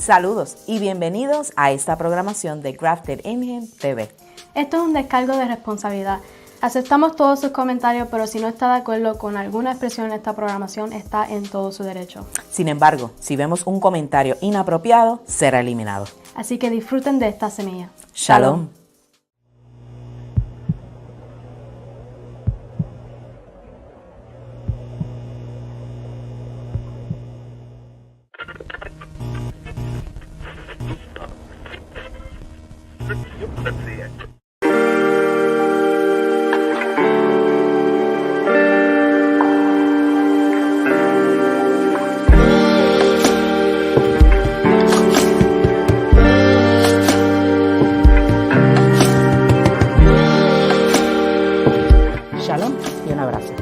Saludos y bienvenidos a esta programación de Grafted in Him TV. Esto es un descargo de responsabilidad. Aceptamos todos sus comentarios, pero si no está de acuerdo con alguna expresión en esta programación, está en todo su derecho. Sin embargo, si vemos un comentario inapropiado, será eliminado. Así que disfruten de esta semilla. Shalom. Shalom y un abrazo.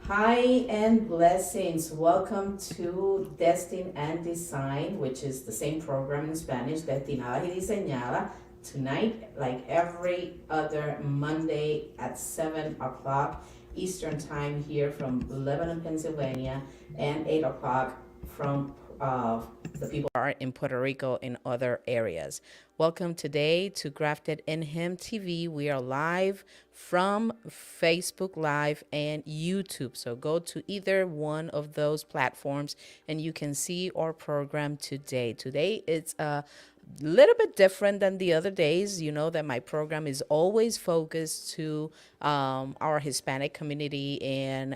Hi and blessings. Welcome to Destin and Design, which is the same program in Spanish, Destinadas y Diseñadas. Tonight, like every other Monday at 7 o'clock Eastern Time here from Lebanon, Pennsylvania, and 8 o'clock from the people who are in Puerto Rico and other areas. Welcome today to Grafted in Him TV. We are live from Facebook Live and YouTube. So go to either one of those platforms and you can see our program today. Today it's a little bit different than the other days. You know that my program is always focused to our Hispanic community and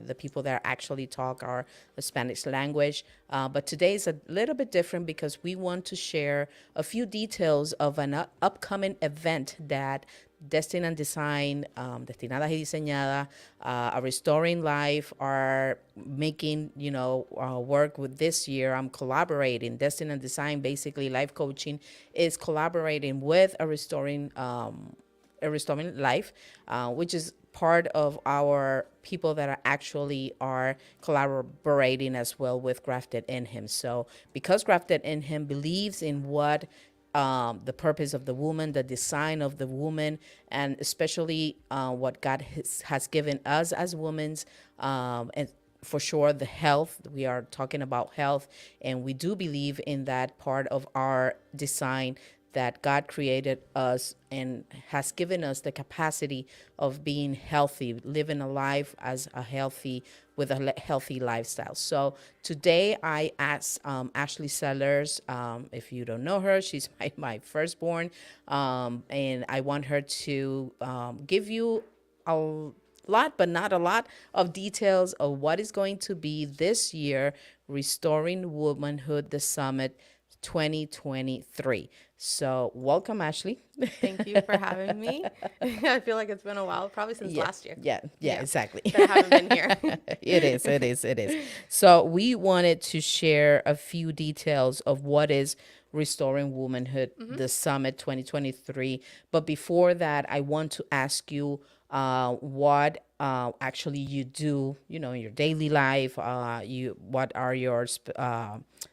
the people that actually talk our Spanish language. But today is a little bit different because we want to share a few details of an upcoming event that Destin and Design, Destinadas y Diseñadas, a Restoring Life are making, work with this year. I'm collaborating. Destin and Design, basically life coaching, is collaborating with a Restoring Life, which is part of our people that are collaborating as well with Grafted in Him. So because Grafted in Him believes in what the purpose of the woman, the design of the woman, and especially what God has given us as women, and for sure the health. We are talking about health, and we do believe in that part of our design, that God created us and has given us the capacity of being healthy, living a life with a healthy lifestyle. So today I asked Ashley Sellers, if you don't know her, she's my firstborn, and I want her to give you a lot, but not a lot, of details of what is going to be this year, Restoring Womanhood, the Summit 2023. So welcome, Ashley. Thank you for having me. I feel like it's been a while, probably since last year. Yeah, exactly. That I haven't been here. It is. So we wanted to share a few details of what is Restoring Womanhood, the Summit 2023. But before that, I want to ask you what actually you do, in your daily life. What are your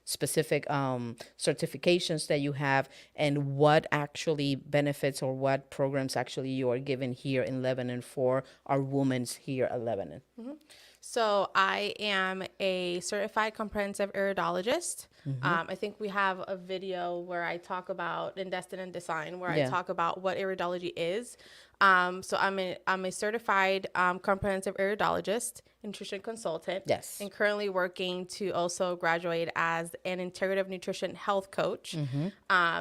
specific certifications that you have, and what actually benefits or what programs actually you are given here in Lebanon for our women here at Lebanon. So I am a certified comprehensive iridologist. I think we have a video where I talk about in Destin and Design where I talk about what iridology is. So I'm a certified comprehensive iridologist, nutrition consultant. Yes. And currently working to also graduate as an integrative nutrition health coach.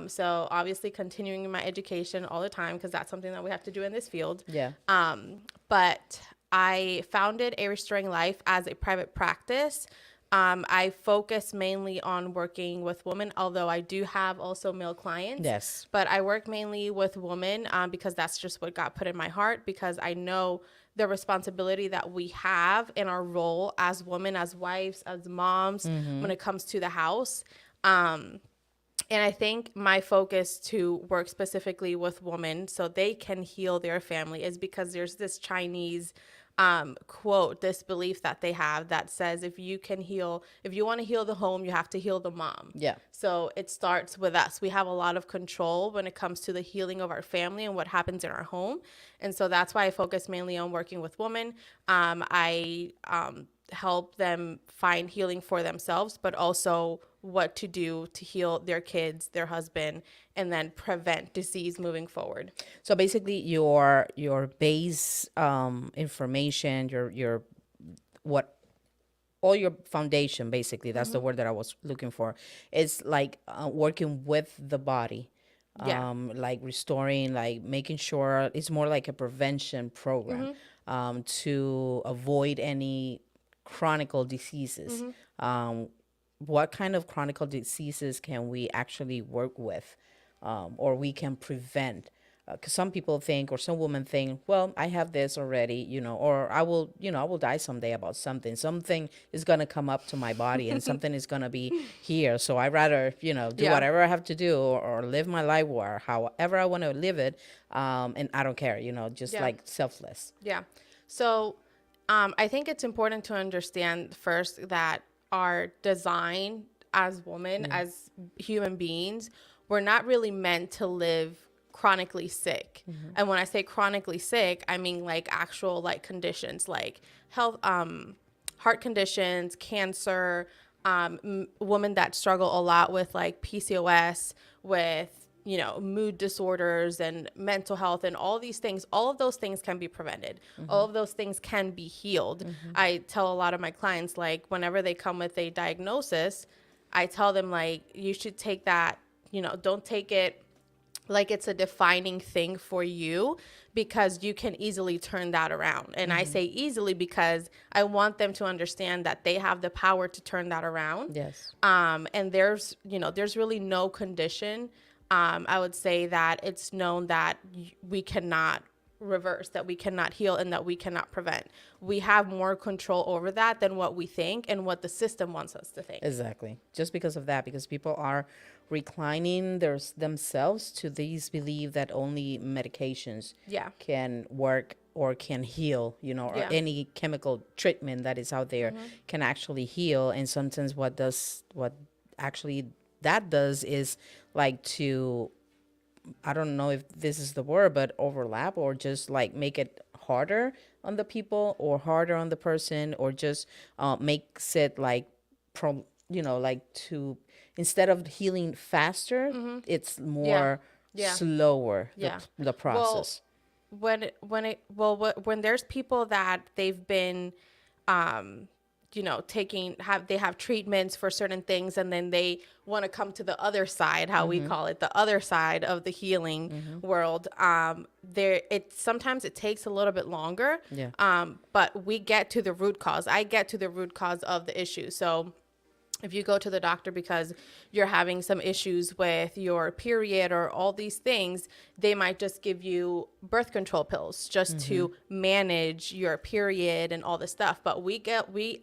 So obviously continuing my education all the time because that's something that we have to do in this field. Yeah. But I founded A Restoring Life as a private practice I focus mainly on working with women, although I do have also male clients. Yes. But I work mainly with women because that's just what God put in my heart, because I know the responsibility that we have in our role as women, as wives, as moms, when it comes to the house. And I think my focus to work specifically with women so they can heal their family is because there's this Chinese quote, this belief that they have that says, if you want to heal the home, you have to heal the mom. Yeah. So it starts with us. We have a lot of control when it comes to the healing of our family and what happens in our home. And so that's why I focus mainly on working with women. I help them find healing for themselves, but also what to do to heal their kids, their husband, and then prevent disease moving forward. So basically, your base information, your what all your foundation, basically, that's the word that I was looking for. It's like working with the body. Yeah. Like restoring, like making sure it's more like a prevention program to avoid any chronic diseases. What kind of chronic diseases can we actually work with, or we can prevent? Because some people think, or some women think, well, I have this already, or I will die someday about something. Something is going to come up to my body and something is going to be here. So I rather, do Yeah. whatever I have to do, or live my life, or however I want to live it. And I don't care, just Yeah. like selfless. Yeah. So I think it's important to understand first that our design as women, as human beings, we're not really meant to live chronically sick. And when I say chronically sick, I mean like actual like conditions like health, heart conditions, cancer, women that struggle a lot with like PCOS, with mood disorders and mental health and all these things. All of those things can be prevented. All of those things can be healed. I tell a lot of my clients, like whenever they come with a diagnosis, I tell them like, you should take that, don't take it like it's a defining thing for you, because you can easily turn that around. And I say easily because I want them to understand that they have the power to turn that around. Yes. And there's really no condition. I would say that it's known that we cannot reverse, that we cannot heal, and that we cannot prevent. We have more control over that than what we think and what the system wants us to think. Exactly. Just because of that, because people are reclining themselves to these belief that only medications Yeah. can work or can heal, or Yeah. any chemical treatment that is out there can actually heal. And sometimes what actually that does is like to, I don't know if this is the word, but overlap, or just like make it harder on the people or harder on the person, or just makes it like like to, instead of healing faster, it's more Yeah. slower, Yeah. the process. When there's people that they've been they have treatments for certain things, and then they want to come to the other side, how we call it, the other side of the healing world. Sometimes it takes a little bit longer. Yeah. But we get to the root cause. I get to the root cause of the issue. So if you go to the doctor because you're having some issues with your period or all these things, they might just give you birth control pills just to manage your period and all this stuff. But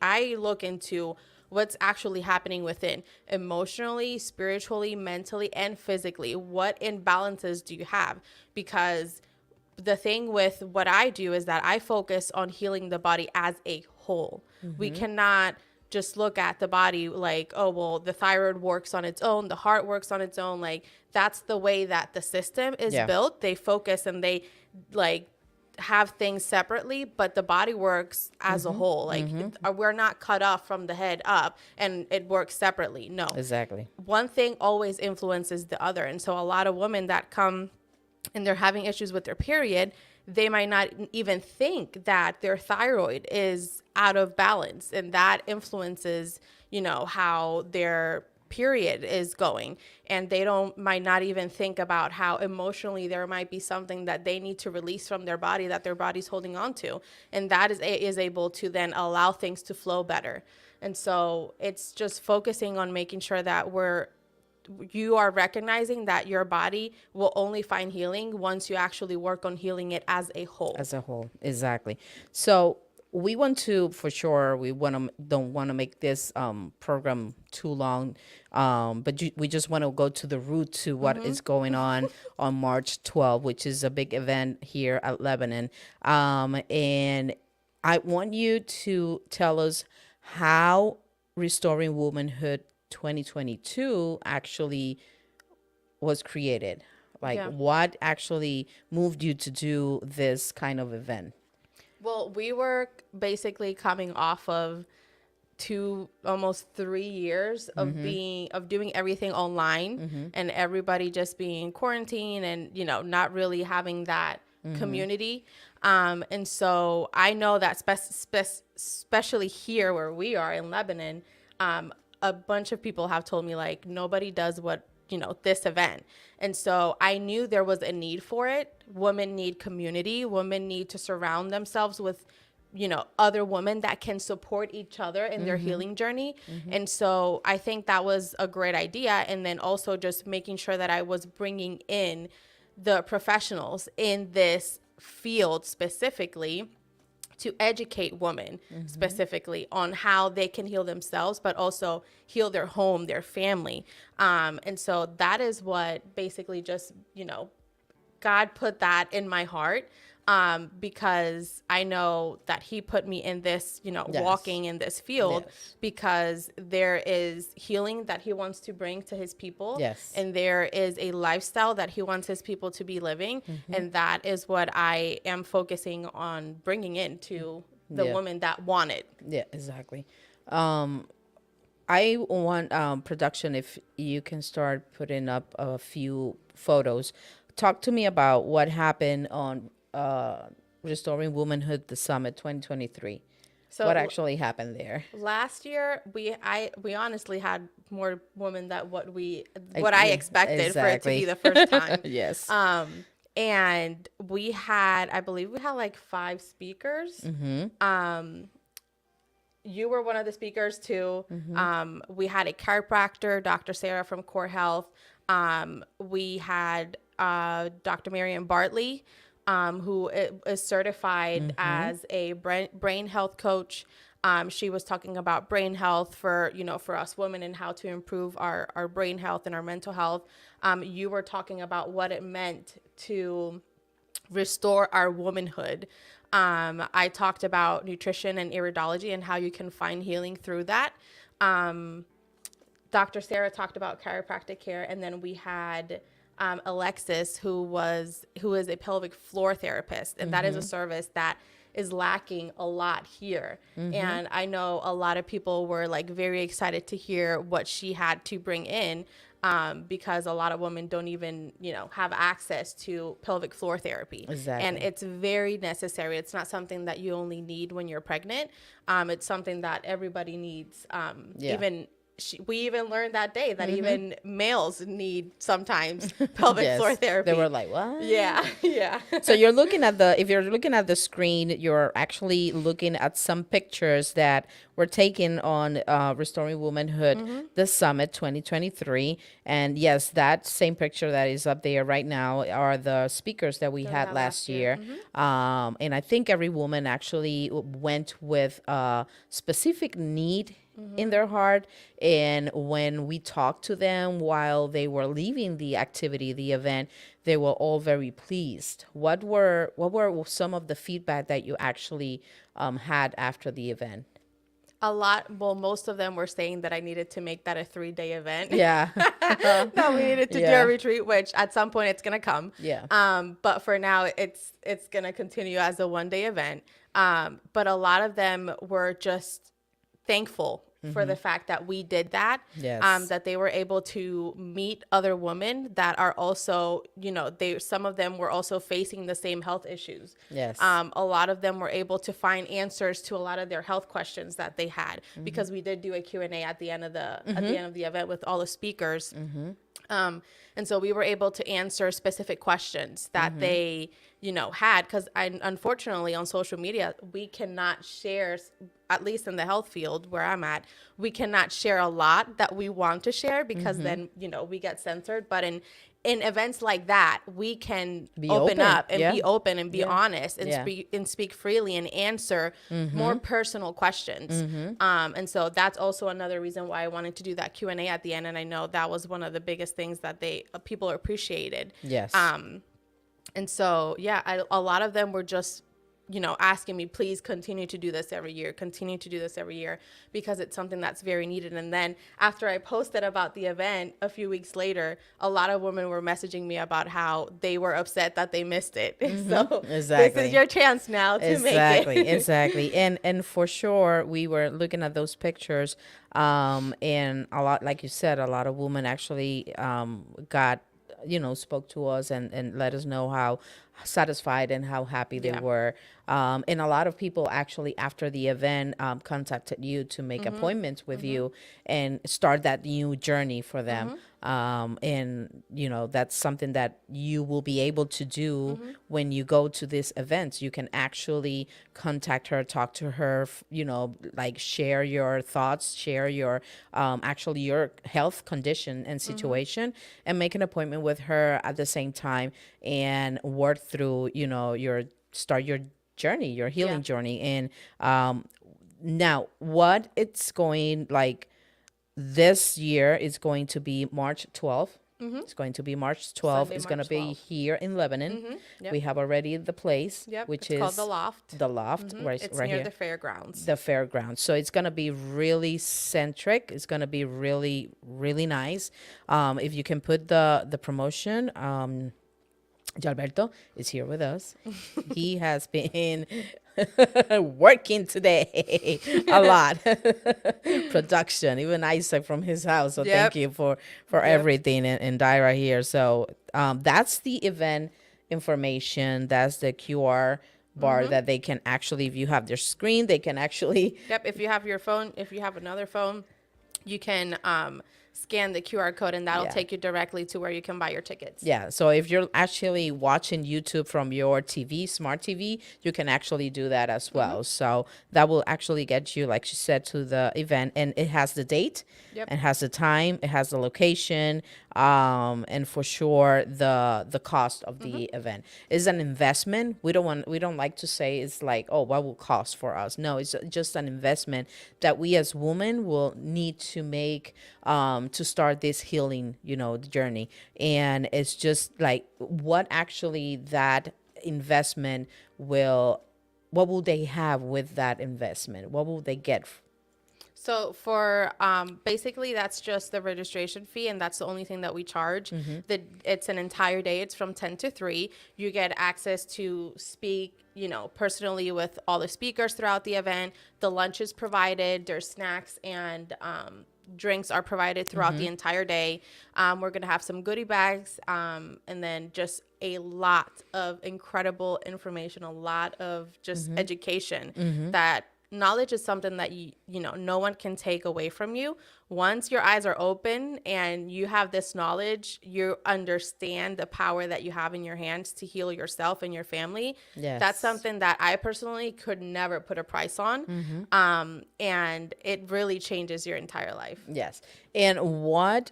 I look into what's actually happening within, emotionally, spiritually, mentally, and physically. What imbalances do you have? Because the thing with what I do is that I focus on healing the body as a whole. We cannot just look at the body like, oh, well, the thyroid works on its own, the heart works on its own. Like, that's the way that the system is built. They focus and they like have things separately, but the body works as a whole. Like, we're not cut off from the head up and it works separately. No. Exactly. One thing always influences the other. And so a lot of women that come and they're having issues with their period, they might not even think that their thyroid is out of balance, and that influences, how their period is going, and they might not even think about how emotionally there might be something that they need to release from their body that their body's holding on to, and that is able to then allow things to flow better. And so it's just focusing on making sure that you are recognizing that your body will only find healing once you actually work on healing it as a whole. As a whole, exactly. So we want to, for sure, don't want to make this program too long, but we just want to go to the root to what is going on March 12th, which is a big event here at Lebanon. And I want you to tell us how Restoring Womanhood 2022 actually was created. Like, what actually moved you to do this kind of event? Well, we were basically coming off of almost 3 years of doing everything online, and everybody just being quarantined and, not really having that community. And so I know that especially here where we are in Lebanon, a bunch of people have told me, like, nobody does what, this event. And so I knew there was a need for it. Women need community. Women need to surround themselves with, other women that can support each other in their healing journey. And so I think that was a great idea. And then also just making sure that I was bringing in the professionals in this field specifically to educate women specifically on how they can heal themselves, but also heal their home, their family. And so that is what basically just, God put that in my heart, because I know that he put me in this, walking in this field, because there is healing that he wants to bring to his people. And there is a lifestyle that he wants his people to be living. And that is what I am focusing on bringing into the women that want it. Yeah, exactly. I want production, if you can start putting up a few photos. Talk to me about what happened on Restoring Womanhood, the Summit 2023. So what actually happened there? Last year, we honestly had more women than what I expected for it to be the first time. Yes. And I believe we had like 5 speakers. You were one of the speakers too. We had a chiropractor, Dr. Sarah from Core Health. We had Dr. Marian Bartley, who is certified as a brain health coach. She was talking about brain health for us women and how to improve our brain health and our mental health. You were talking about what it meant to restore our womanhood. I talked about nutrition and iridology and how you can find healing through that. Dr. Sarah talked about chiropractic care, and then we had Alexis, who is a pelvic floor therapist, and that is a service that is lacking a lot here. And I know a lot of people were like very excited to hear what she had to bring in, because a lot of women don't even, have access to pelvic floor therapy. Exactly. And it's very necessary. It's not something that you only need when you're pregnant. It's something that everybody needs. We even learned that day that even males need sometimes pelvic floor therapy. They were like, what? Yeah. So if you're looking at the screen, you're actually looking at some pictures that were taken on Restoring Womanhood, the Summit 2023. And yes, that same picture that is up there right now are the speakers that we had last year. And I think every woman actually went with a specific need in their heart. And when we talked to them while they were leaving the activity, the event, they were all very pleased. What were some of the feedback that you actually had after the event? Most of them were saying that I needed to make that a 3-day event. Yeah. That we needed to do a retreat, which at some point it's going to come. Yeah. But for now, it's going to continue as a 1-day event. But a lot of them were just thankful for the fact that we did that. Yes. That they were able to meet other women that are also, some of them were also facing the same health issues. Yes. A lot of them were able to find answers to a lot of their health questions that they had, because we did do a Q&A at the end of the event with all the speakers. And so we were able to answer specific questions that they, had, because unfortunately on social media, we cannot share, at least in the health field where I'm at, we cannot share a lot that we want to share, because then, we get censored. But in events like that, we can open up and be open and be honest and speak freely and answer more personal questions. And so that's also another reason why I wanted to do that Q&A at the end. And I know that was one of the biggest things that people appreciated. Yes. And so, a lot of them were just, asking me, please continue to do this every year, because it's something that's very needed. And then after I posted about the event a few weeks later, a lot of women were messaging me about how they were upset that they missed it. So this is your chance now to make it. Exactly. And for sure, we were looking at those pictures, and a lot, like you said, a lot of women actually got, spoke to us and let us know how satisfied and how happy they were. And a lot of people actually after the event contacted you to make appointments with you and start that new journey for them. And, that's something that you will be able to do when you go to this event. You can actually contact her, talk to her, like share your thoughts, share your actually your health condition and situation, and make an appointment with her at the same time and work through, start your journey, your healing journey. And now what it's going like this year is going to be March 12th. It's going to be March 12th. Sunday, It's going to March be 12th. here in Lebanon. We have already the place, which it's is called the Loft. The Loft, right, It's right near here. the fairgrounds. The fairgrounds. So it's going to be really centric. It's going to be really, really nice. If you can put the promotion, Gilberto is here with us. He has been working today a lot. Production, even Isaac from his house. So thank you for everything and Daira here. So that's the event information. That's the QR bar that they can actually, if you have their screen, they can actually. If you have your phone, if you have another phone, you can scan the QR code and that'll take you directly to where you can buy your tickets. Yeah. So if you're actually watching YouTube from your TV, smart TV, you can actually do that as well. So that will actually get you, like she said, to the event, and it has the date, it has the time, it has the location, and for sure the cost of the event is an investment. We don't like to say it's like, oh, what will cost for us? No, it's just an investment that we as women will need to make to start this healing, journey. And it's just like what actually that investment what will they have with that investment? What will they get? So for basically that's just the registration fee, and that's the only thing that we charge. It's an entire day. It's from 10 to 3. You get access to speak, personally with all the speakers throughout the event. The lunch is provided. There's snacks and drinks are provided throughout the entire day. We're going to have some goodie bags, and then just a lot of incredible information, a lot of just education. That knowledge is something that no one can take away from you. Once your eyes are open and you have this knowledge, you understand the power that you have in your hands to heal yourself and your family. That's something that I personally could never put a price on. And it really changes your entire life. Yes. And what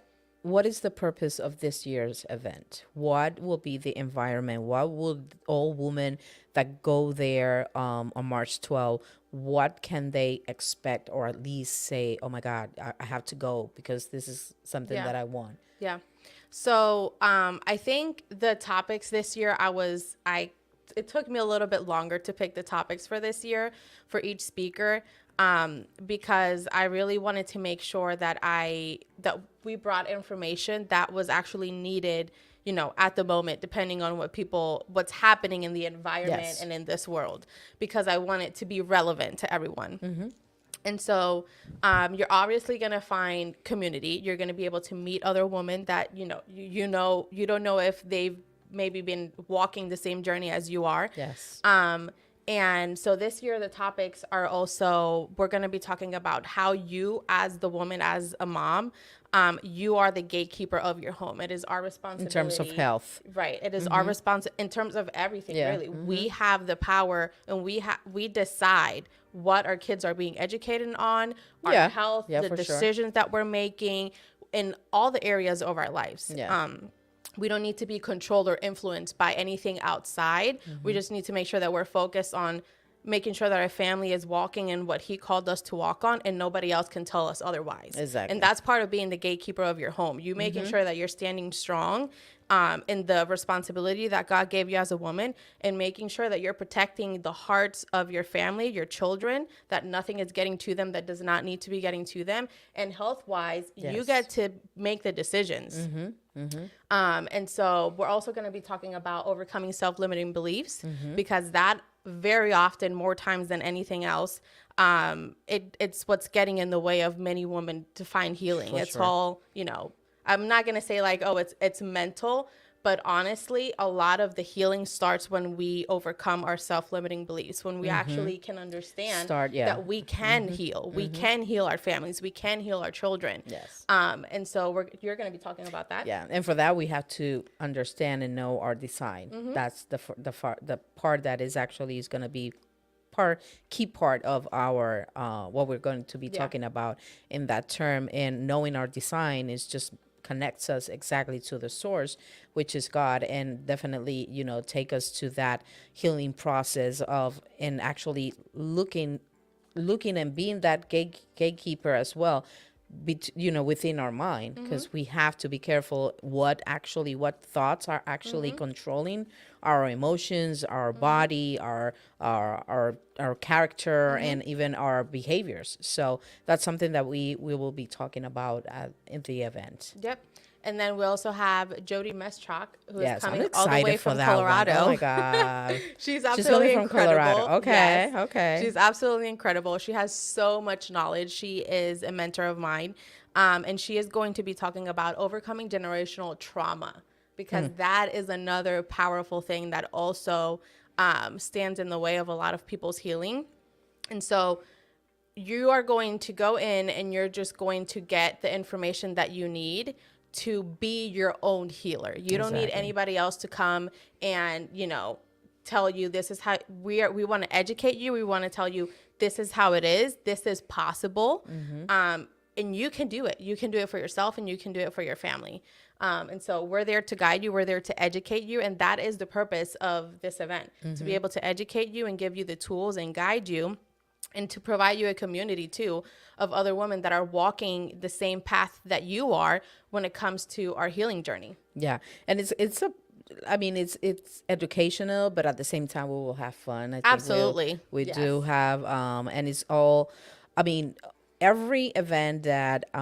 is the purpose of this year's event? What will be the environment? What will all women that go there on March 12th, what can they expect, or at least say, oh my God, I have to go because this is something that I want? Yeah. So I think the topics this year, it took me a little bit longer to pick the topics for this year for each speaker, because I really wanted to make sure that we brought information that was actually needed, at the moment, depending on what's happening in the environment and in this world, because I want it to be relevant to everyone. And so you're obviously going to find community. You're going to be able to meet other women that, you don't know if they've maybe been walking the same journey as you are. Yes. And so this year, the topics are also, we're going to be talking about how you, as the woman, as a mom, you are the gatekeeper of your home. It is our responsibility. In terms of health. Right. It is our responsibility in terms of everything, really. We have the power, and we decide what our kids are being educated on, our health, the decisions that we're making in all the areas of our lives. Yeah. We don't need to be controlled or influenced by anything outside. We just need to make sure that we're focused on making sure that our family is walking in what he called us to walk on, and nobody else can tell us otherwise. Exactly. And that's part of being the gatekeeper of your home. You making sure that you're standing strong in the responsibility that God gave you as a woman, and making sure that you're protecting the hearts of your family, your children, that nothing is getting to them that does not need to be getting to them. And health-wise, you get to make the decisions. And so we're also going to be talking about overcoming self-limiting beliefs, because that very often, more times than anything else, it's what's getting in the way of many women to find healing. It's all, I'm not going to say like, oh, it's mental, but honestly, a lot of the healing starts when we overcome our self-limiting beliefs, when we actually can understand that we can heal. We can heal our families. We can heal our children. Yes. And so you're going to be talking about that. Yeah. And for that, we have to understand and know our design. That's the part that is actually is going to be key part of our what we're going to be talking about in that term. And knowing our design is just connects us exactly to the source, which is God, and definitely take us to that healing process of, and actually looking and being that gatekeeper as well, within our mind, because we have to be careful what thoughts are actually controlling our emotions, our body, our character, and even our behaviors. So that's something that we will be talking about in the event. Yep. And then we also have Jody Meschok, who is coming I'm all the way from Colorado. Oh my God. She's absolutely incredible. Colorado. Okay. Yes. Okay. She's absolutely incredible. She has so much knowledge. She is a mentor of mine. And she is going to be talking about overcoming generational trauma, because that is another powerful thing that also stands in the way of a lot of people's healing. And so you are going to go in and you're just going to get the information that you need to be your own healer. You don't need anybody else to come and, tell you this is how we want to educate you. We want to tell you this is how it is. This is possible. And you can do it. You can do it for yourself, and you can do it for your family. And so we're there to guide you. We're there to educate you. And that is the purpose of this event, to be able to educate you and give you the tools and guide you, and to provide you a community too of other women that are walking the same path that you are when it comes to our healing journey. Yeah. And it's educational, but at the same time we will have fun. I think Absolutely. We do have, and it's all, every event that,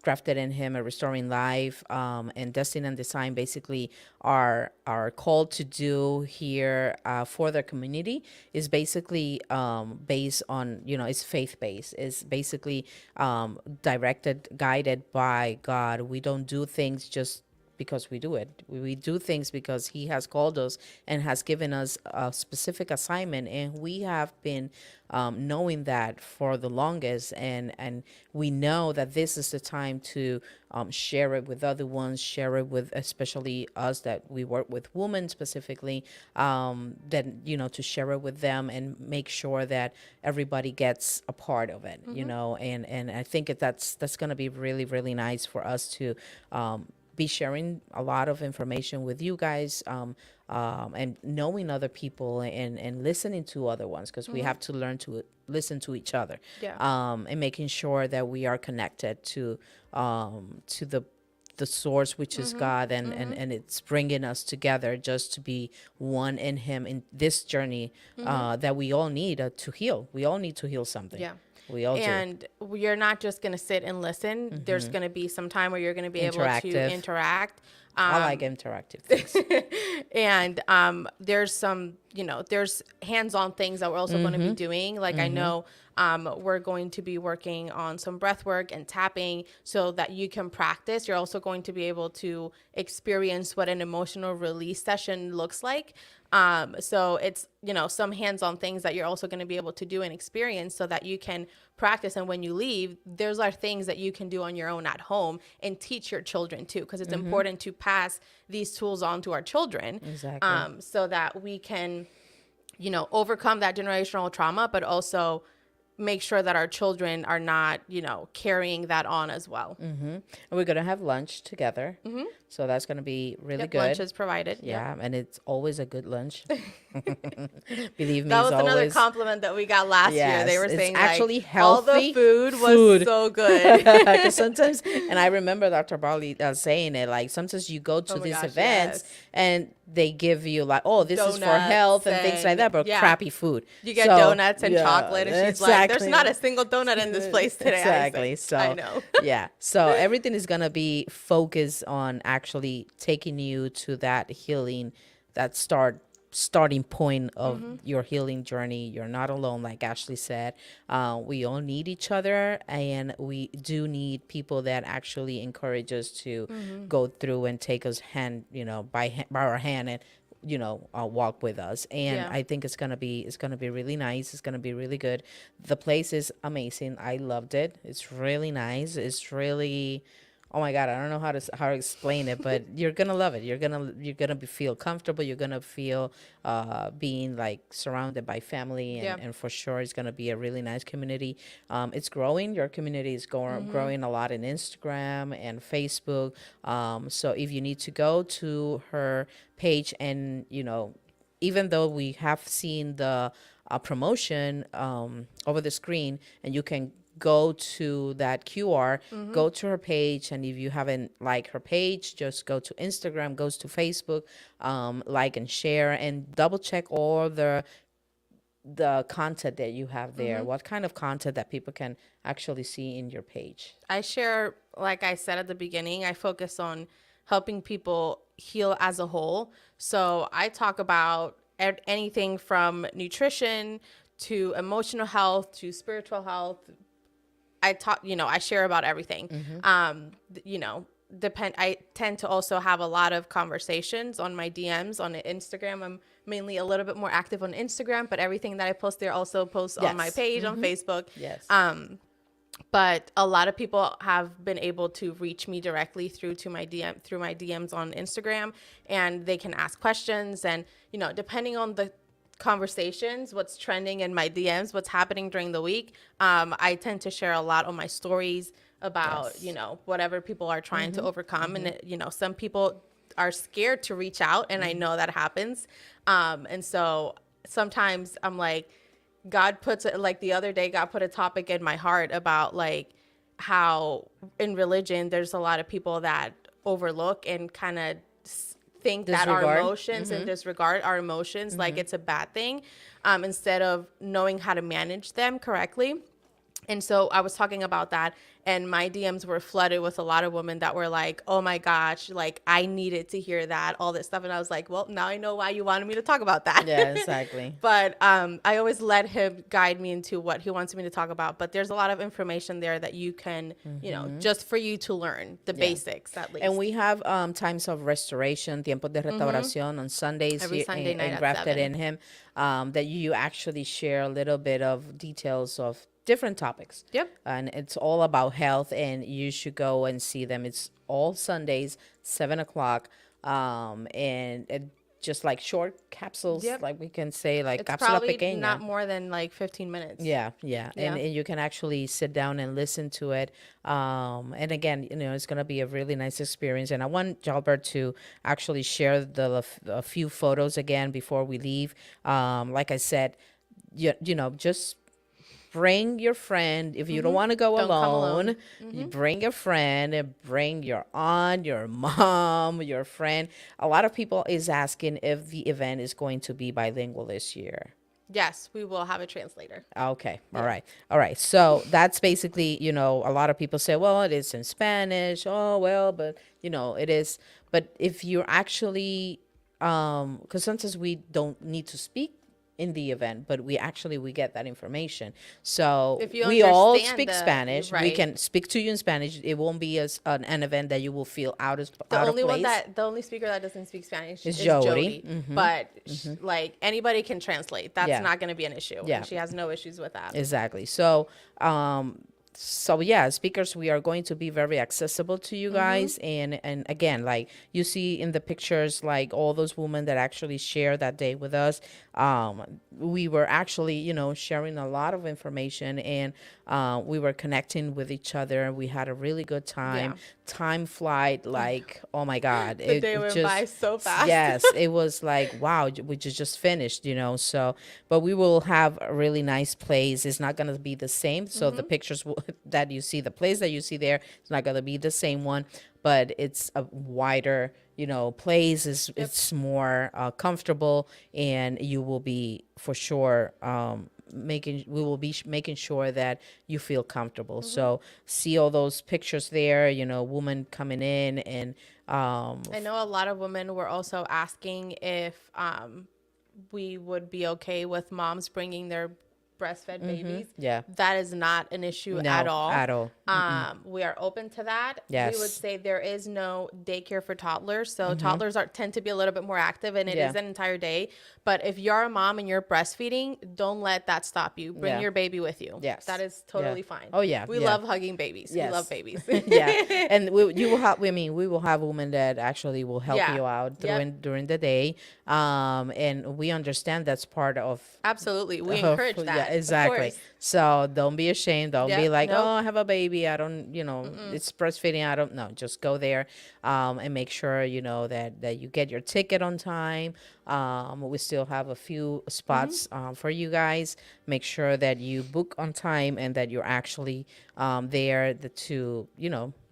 Crafted in Him, a Restoring Life, and Destiny and Design basically are called to do here for their community is basically based on, it's faith-based. It's basically directed, guided by God. We don't do things just because we do it. We do things because He has called us and has given us a specific assignment, and we have been knowing that for the longest, and we know that this is the time to share it with other ones, share it with especially us that we work with women specifically, then to share it with them and make sure that everybody gets a part of it, and I think that's going to be really, really nice for us to be sharing a lot of information with you guys, and knowing other people and listening to other ones, because we have to learn to listen to each other, and making sure that we are connected to the source, which is God, and it's bringing us together just to be one in Him in this journey that we all need to heal. We all need to heal something. Yeah. We all and you're not just going to sit and listen. There's going to be some time where you're going to be able to interact. I like interactive things. And there's some, there's hands-on things that we're also going to be doing. Like I know we're going to be working on some breath work and tapping so that you can practice. You're also going to be able to experience what an emotional release session looks like. So it's, some hands-on things that you're also going to be able to do and experience so that you can practice. And when you leave, those are things that you can do on your own at home and teach your children too, because it's important to pass these tools on to our children. Exactly. So that we can, overcome that generational trauma, but also make sure that our children are not, carrying that on as well. And we're going to have lunch together. So that's going to be really good. Lunch is provided. Yeah, and it's always a good lunch. Believe me, That was it's another always compliment that we got last year. They were it's saying actually like, all the healthy food was so good. 'Cause sometimes, and I remember Dr. Barley saying it, like sometimes you go to Oh my these gosh, events yes. and they give you like, oh, this is for Donuts health and things like and- that, but yeah. crappy food. You get So, donuts and yeah, chocolate, and she's like, "There's exactly. not a single donut in this place today." Exactly. I said, So I know. yeah. So everything is gonna be focused on actually taking you to that healing, that starting point of your healing journey. You're not alone, like Ashley said. We all need each other, and we do need people that actually encourage us to go through and take us hand, by our hand and walk with us. And Yeah. I think it's gonna be really nice. It's gonna be really good. The place is amazing. I loved it. It's really nice. It's really, oh my God, I don't know how to explain it, but you're gonna love it. You're gonna feel comfortable. You're gonna feel being like surrounded by family, and, Yeah. and for sure it's gonna be a really nice community. It's growing. Your community is growing a lot in Instagram and Facebook. So if you need to go to her page, and even though we have seen the promotion over the screen, and you can go to that QR, go to her page, and if you haven't liked her page, just go to Instagram, goes to Facebook, like and share, and double check all the content that you have there. What kind of content that people can actually see in your page? I share, like I said at the beginning, I focus on helping people heal as a whole. So I talk about anything from nutrition to emotional health to spiritual health. I share about everything. I tend to also have a lot of conversations on my DMs on Instagram. I'm mainly a little bit more active on Instagram, but everything that I post there also posts on my Yes. page on Facebook. Yes. But a lot of people have been able to reach me directly through my DMs on Instagram, and they can ask questions. And depending on the conversations, what's trending in my DMs, what's happening during the week, I tend to share a lot on my stories about whatever people are trying to overcome. And some people are scared to reach out, and I know that happens. And so sometimes I'm like, God puts it, like the other day, God put a topic in my heart about like how in religion there's a lot of people that overlook and kind of think that our Disregard. emotions and disregard our emotions like it's a bad thing, instead of knowing how to manage them correctly. And so I was talking about that, and my DMs were flooded with a lot of women that were like, oh my gosh, like I needed to hear that, all this stuff. And I was like, well, now I know why you wanted me to talk about that. Yeah, exactly. But I always let him guide me into what he wants me to talk about. But there's a lot of information there that you can, just for you to learn the basics at least. And we have times of restoration, tiempos de restauración on Sundays Every here Sunday night at grafted 7. in him, that you actually share a little bit of details of different topics. Yep. And it's all about health, and you should go and see them. It's all Sundays, 7:00, and just like short capsules, Yep. like we can say, like It's cápsula probably pequeña. not more than like 15 minutes. Yeah. And you can actually sit down and listen to it. And again, it's going to be a really nice experience. And I want Jalbert to actually share a few photos again before we leave. Like I said, just bring your friend. If you don't want to go Don't come alone, you bring a friend, and bring your aunt, your mom, your friend. A lot of people is asking if the event is going to be bilingual this year. Yes, we will have a translator. Okay. All right. So that's basically, a lot of people say, well, it is in Spanish. Oh, well, but it is. But if you're actually, because sometimes we don't need to speak in the event, but we get that information. So If you we all understand speak Spanish. We right. can speak to you in Spanish. It won't be as an event that you will feel out of The out only of one place. the only speaker that doesn't speak Spanish Is is Jody. Jody. But like anybody can translate. That's Yeah. not going to be an issue. Yeah. And she has no issues with that. Exactly. So yeah, speakers, we are going to be very accessible to you guys. And again, like you see in the pictures, like all those women that actually share that day with us, we were actually, sharing a lot of information, and we were connecting with each other. We had a really good time. Yeah. Time flight, like, oh my God. The day went by so fast. Yes, it was like, wow, we just finished, so, but we will have a really nice place. It's not going to be the same. So the pictures that you see, the place that you see there, it's not going to be the same one, but it's a wider, place. It's more comfortable, and you will be for sure, we will be making sure that you feel comfortable. So see all those pictures there, women coming in, and I know a lot of women were also asking if we would be okay with moms bringing their breastfed babies. Yeah. That is not an issue No, at all. at all. We are open to that. Yes. We would say there is no daycare for toddlers. So toddlers tend to be a little bit more active, and it is an entire day. But if you're a mom and you're breastfeeding, don't let that stop you. Bring your baby with you. Yes. That is totally fine. Oh, yeah. We love hugging babies. Yes. We love babies. Yeah, and you will have. We will have women that actually will help Yeah. you out Yep. during the day. And we understand that's part of. Absolutely. We encourage that. Yeah, of exactly. course. So don't be ashamed. Don't be Yep, like, nope. oh, I have a baby. I don't, it's breastfeeding. I don't know. Just go there, and make sure that you get your ticket on time. We still have a few spots for you guys. Make sure that you book on time, and that you're actually there to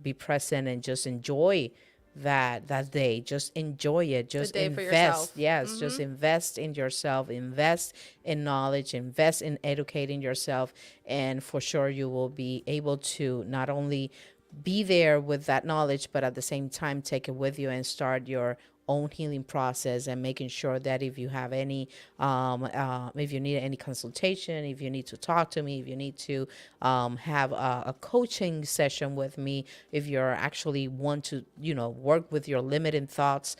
be present and just enjoy that day. Just enjoy it. Just day for invest. yourself. Yes, just invest in yourself. Invest in knowledge. Invest in educating yourself, and for sure you will be able to not only be there with that knowledge, but at the same time take it with you and start your own healing process, and making sure that if you have any if you need any consultation, if you need to talk to me, if you need to have a coaching session with me, if you're actually want to work with your limiting thoughts,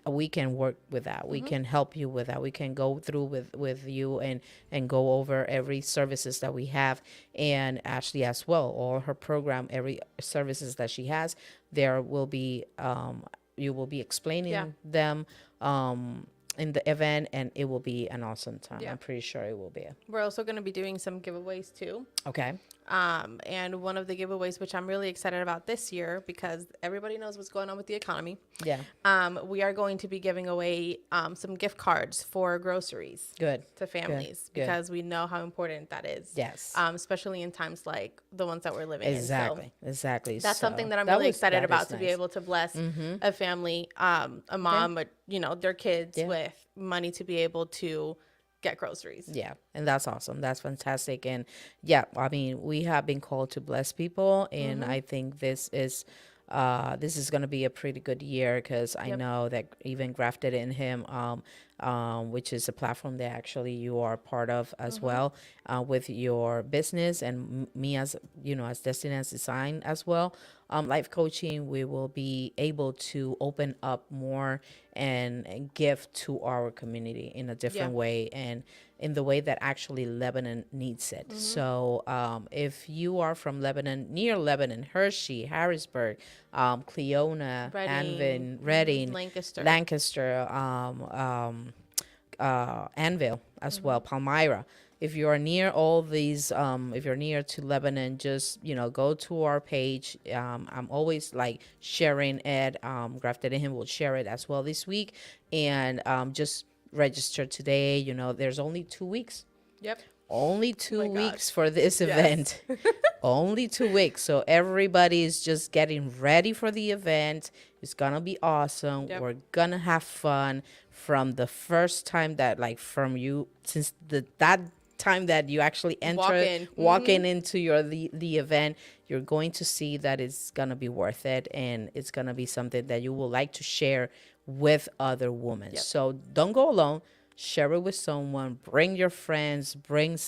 we can work with that. We can help you with that. We can go through with you and go over every services that we have, and Ashley as well, all her program, every services that she has, there will be you will be explaining them in the event, and it will be an awesome time. I'm pretty sure it will be. We're also going to be doing some giveaways too. Okay. And one of the giveaways, which I'm really excited about this year, because everybody knows what's going on with the economy. Yeah. We are going to be giving away some gift cards for groceries. Good. To families, Good. because we know how important that is. Yes. Especially in times like the ones that we're living in. Exactly. So exactly. that's So something that I'm really excited about, to nice. be able to bless a family, a mom, but their kids with money to be able to get groceries. Yeah, and that's awesome. That's fantastic. And yeah, I mean, we have been called to bless people, and I think this is going to be a pretty good year, because I know that even Grafted in Him, which is a platform that actually you are part of as well, with your business, and me as as Destinadas Design as well. Life coaching, we will be able to open up more and give to our community in a different way, and in the way that actually Lebanon needs it. So if you are from Lebanon, near Lebanon, Hershey, Harrisburg, Cleona, Anvin, Reading, Lancaster, Anvil as well, Palmyra. If you are near all these, if you're near to Lebanon, just, go to our page. I'm always like sharing it. Grafted in Him will share it as well this week. And just register today. There's only 2 weeks. Yep. Only 2 weeks for this event. Only 2 weeks. So everybody is just getting ready for the event. It's going to be awesome. Yep. We're going to have fun from the first time that, like, from you, since that time that you actually walk in into the event, you're going to see that it's gonna be worth it, and it's gonna be something that you will like to share with other women. So don't go alone. Share it with someone. Bring your friends. Bring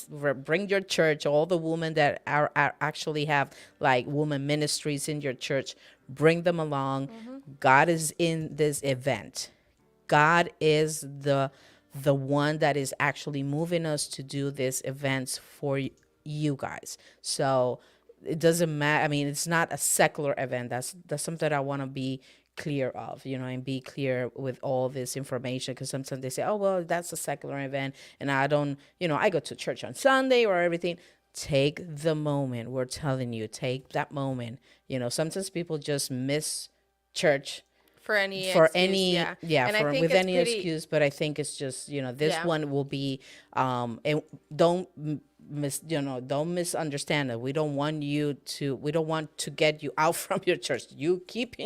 your church. All the women that are actually have like woman ministries in your church. Bring them along. God is in this event. God is the one that is actually moving us to do these events for you guys. So it doesn't matter. I mean, it's not a secular event. That's something I want to be clear of, and be clear with all this information, because sometimes they say, oh, well, that's a secular event and I don't, I go to church on Sunday or everything. Take the moment. We're telling you, take that moment. Sometimes people just miss church for any for excuse, any And I think with it's any excuse, but I think it's just this one will be and don't don't misunderstand it. We don't want to get you out from your church. You keep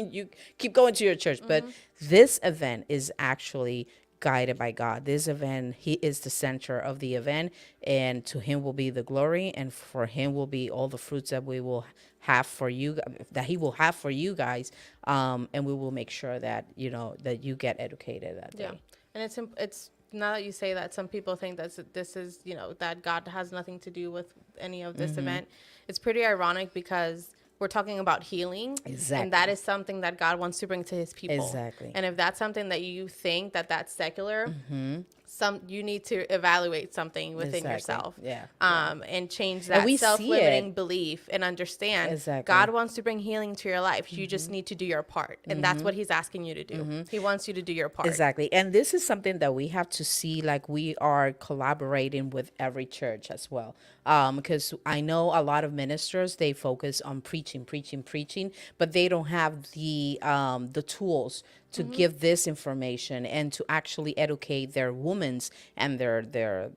going to your church, but this event is actually guided by God. This event, he is the center of the event, and to him will be the glory, and for him will be all the fruits that we will have for you, that he will have for you guys, and we will make sure that that you get educated that day. And it's now that you say that, some people think that this is that God has nothing to do with any of this event. It's pretty ironic because we're talking about healing. Exactly. And that is something that God wants to bring to his people. Exactly. And if that's something that you think that's secular, you need to evaluate something within yourself. And change that self-limiting belief and understand God wants to bring healing to your life. You just need to do your part. And that's what he's asking you to do. He wants you to do your part. Exactly. And this is something that we have to see, like we are collaborating with every church as well. Because I know a lot of ministers, they focus on preaching, but they don't have the tools to give this information and to actually educate their women's and their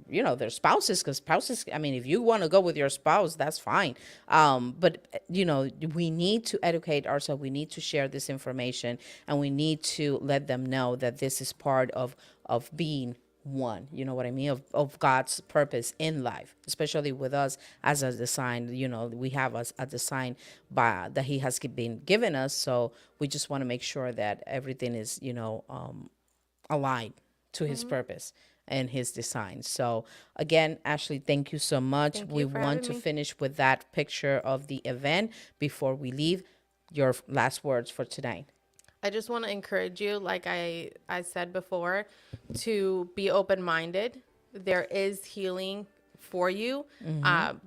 spouses, because spouses, I mean, if you want to go with your spouse, that's fine. But we need to educate ourselves. We need to share this information, and we need to let them know that this is part of being one, you know what I mean, of God's purpose in life, especially with us as a design. We have a design that he has been given us, so we just want to make sure that everything is aligned to his purpose and his design. So again, Ashley, thank you so much. We want to finish with that picture of the event before we leave. Your last words for tonight. I just want to encourage you, like I said before, to be open-minded. There is healing for you.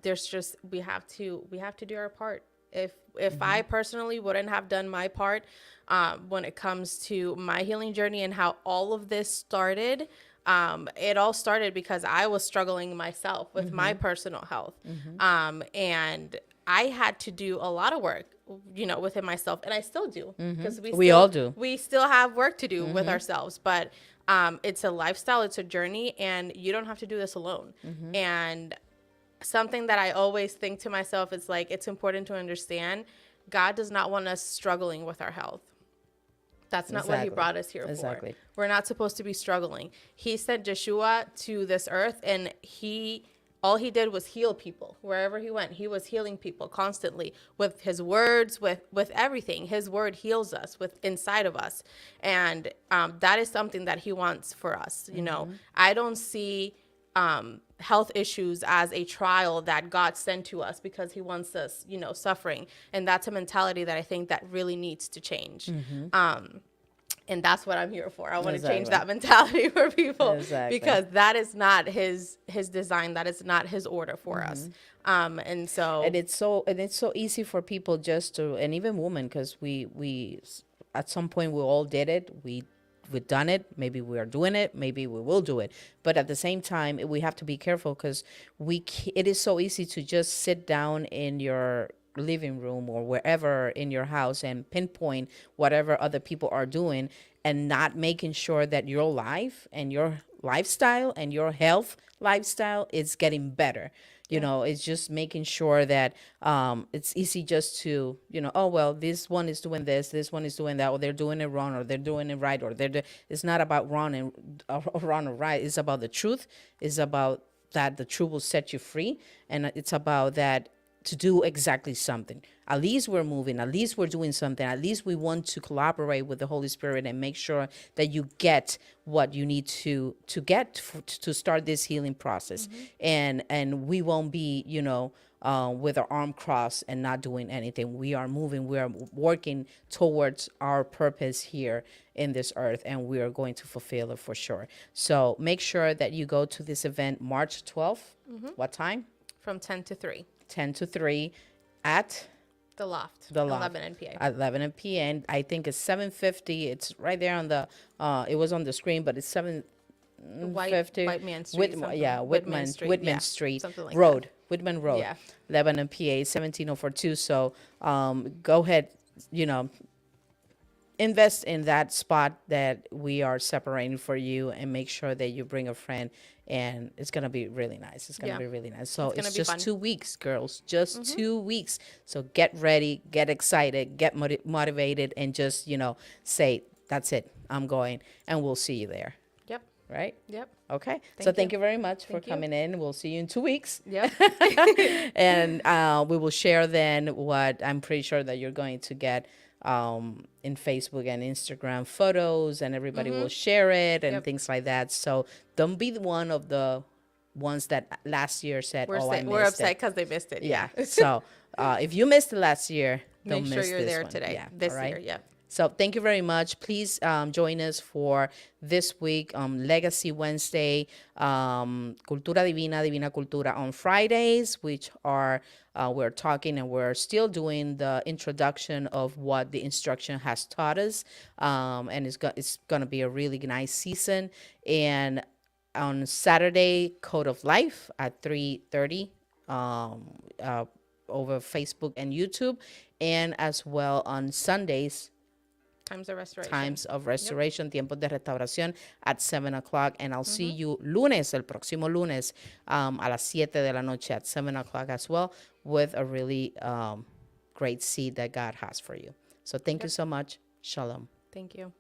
There's just we have to do our part. If I personally wouldn't have done my part when it comes to my healing journey and how all of this started, it all started because I was struggling myself with my personal health, and I had to do a lot of work, within myself, and I still do, because we all do. We still have work to do with ourselves, but it's a lifestyle, it's a journey, and you don't have to do this alone. And something that I always think to myself is like, it's important to understand God does not want us struggling with our health. That's not what he brought us here for. We're not supposed to be struggling. He sent Yeshua to this earth, and all he did was heal people. Wherever he went, he was healing people constantly with his words, with everything. His word heals us inside of us. And that is something that he wants for us. I don't see health issues as a trial that God sent to us because he wants us, suffering. And that's a mentality that I think that really needs to change. And that's what I'm here for. I want to change that mentality for people, because that is not his design. That is not his order for us. And it's so easy for people just to, and even women, because we at some point we all did it. We've done it. Maybe we are doing it. Maybe we will do it. But at the same time, we have to be careful, because it is so easy to just sit down in your living room or wherever in your house and pinpoint whatever other people are doing, and not making sure that your life and your lifestyle and your health lifestyle is getting better. It's just making sure that it's easy just to, oh, well, this one is doing this one is doing that, or they're doing it wrong, or they're doing it right, or it's not about wrong or right. It's about the truth. It's about that the truth will set you free. And it's about that, to do exactly something. At least we're moving, at least we're doing something, at least we want to collaborate with the Holy Spirit and make sure that you get what you need to get to start this healing process. And we won't be, with our arm crossed and not doing anything. We are moving, we are working towards our purpose here in this earth, and we are going to fulfill it for sure. So make sure that you go to this event March 12th. What time? From 10 to 3. 10 to 3 at The Loft. The Loft. 11 NPA. At 11 p.m. I think it's 750. It's right there on the, it was on the screen, but it's 750. White Man Street. Whitman Street. Whitman Yeah, Street something like Road. Whitman Road. Yeah. 11 PA, 17042. So go ahead, invest in that spot that we are separating for you, and make sure that you bring a friend, and it's going to be really nice. It's going to be really nice. So It's gonna it's be just fun. 2 weeks, girls, just 2 weeks. So get ready, get excited, get motivated, and just, say, that's it, I'm going, and we'll see you there. Yep. Right? Yep. Okay. So thank you very much for Thank you. coming in. We'll see you in 2 weeks. Yep. And we will share then what I'm pretty sure that you're going to get in Facebook and Instagram photos, and everybody will share it and things like that. So don't be one of the ones that last year said, I missed We're upset it. because they missed it. Yeah. So if you missed it last year, don't Make sure miss you're this there one. today. Yeah. This all right? year. Yeah. So thank you very much. Please join us for this week, Legacy Wednesday, Cultura Divina, Divina Cultura on Fridays, which are, we're talking and we're still doing the introduction of what the instruction has taught us. And it's going to be a really nice season. And on Saturday, Code of Life at 3:30 over Facebook and YouTube. And as well on Sundays, Times of Restoration. Times of Restoration, Tiempos de Restauración at 7 o'clock. And I'll see you lunes, el próximo lunes, a las 7 de la noche at 7 o'clock as well, with a really great seed that God has for you. So thank you so much. Shalom. Thank you.